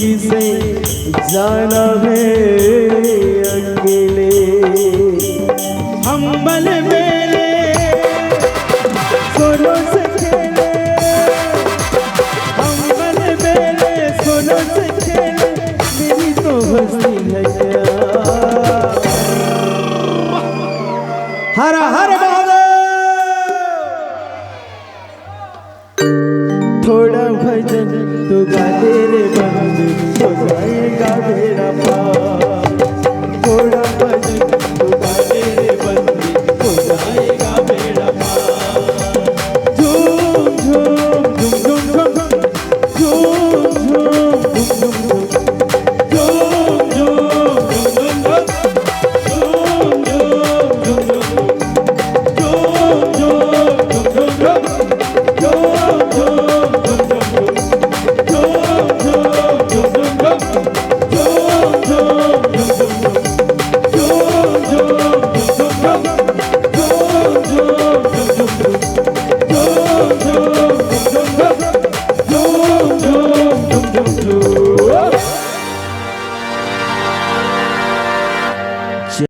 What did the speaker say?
किसे जाना है अकेले। हम बल मेले सोनों से खेले, हम बल मेले सोनों से खेले, मेरी तो हंसी है क्या। हर हर